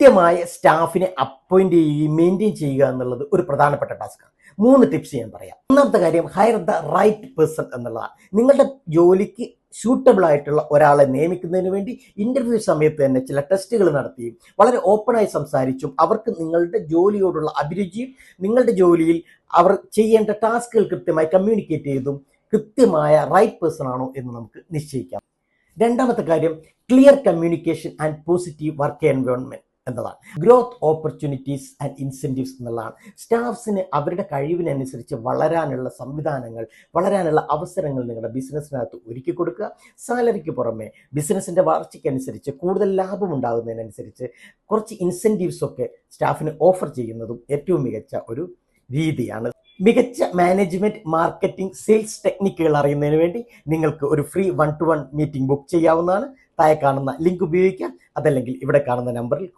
കൃത്യമായ സ്റ്റാഫിനെ അപ്പോയിന്റ് ചെയ്യുകയും മെയിൻറ്റെയിൻ ചെയ്യുക എന്നുള്ളത് ഒരു പ്രധാനപ്പെട്ട ടാസ്ക്കാണ്. 3 ടിപ്സ് ഞാൻ പറയാം. ഒന്നാമത്തെ കാര്യം, ഹയർ ദ റൈറ്റ് പേഴ്സൺ എന്നുള്ളതാണ്. നിങ്ങളുടെ ജോലിക്ക് സ്യൂട്ടബിൾ ആയിട്ടുള്ള ഒരാളെ നിയമിക്കുന്നതിന് വേണ്ടി ഇന്റർവ്യൂ സമയത്ത് തന്നെ ചില ടെസ്റ്റുകൾ നടത്തിയും വളരെ ഓപ്പണായി സംസാരിച്ചും അവർക്ക് നിങ്ങളുടെ ജോലിയോടുള്ള അഭിരുചിയും നിങ്ങളുടെ ജോലിയിൽ അവർ ചെയ്യേണ്ട ടാസ്കുകൾ കൃത്യമായി കമ്മ്യൂണിക്കേറ്റ് ചെയ്തും കൃത്യമായ റൈറ്റ് പേഴ്സൺ ആണോ എന്ന് നമുക്ക് നിശ്ചയിക്കാം. രണ്ടാമത്തെ കാര്യം, clear communication and positive work environment എന്നതാണ്. ഗ്രോത്ത് ഓപ്പർച്യൂണിറ്റീസ് ആൻഡ് ഇൻസെൻറ്റീവ്സ് എന്നുള്ളതാണ്. സ്റ്റാഫ്സിന് അവരുടെ കഴിവിനനുസരിച്ച് വളരാനുള്ള സംവിധാനങ്ങൾ, വളരാനുള്ള അവസരങ്ങൾ നിങ്ങളുടെ ബിസിനസ്സിനകത്ത് ഒരുക്കി കൊടുക്കുക. സാലറിക്ക് പുറമെ ബിസിനസ്സിൻ്റെ വളർച്ചയ്ക്കനുസരിച്ച് കൂടുതൽ ലാഭം ഉണ്ടാകുന്നതിനനുസരിച്ച് കുറച്ച് ഇൻസെൻറ്റീവ്സ് ഒക്കെ സ്റ്റാഫിന് ഓഫർ ചെയ്യുന്നതും ഏറ്റവും മികച്ച ഒരു രീതിയാണ്. മികച്ച മാനേജ്മെന്റ്, മാർക്കറ്റിംഗ്, സെയിൽസ് ടെക്നിക്കുകൾ അറിയുന്നതിന് വേണ്ടി നിങ്ങൾക്ക് ഒരു ഫ്രീ 1-to-1 മീറ്റിംഗ് ബുക്ക് ചെയ്യാവുന്നതാണ്. താഴെ കാണുന്ന ലിങ്ക് ഉപയോഗിക്കാം, അതല്ലെങ്കിൽ ഇവിടെ കാണുന്ന നമ്പറിൽ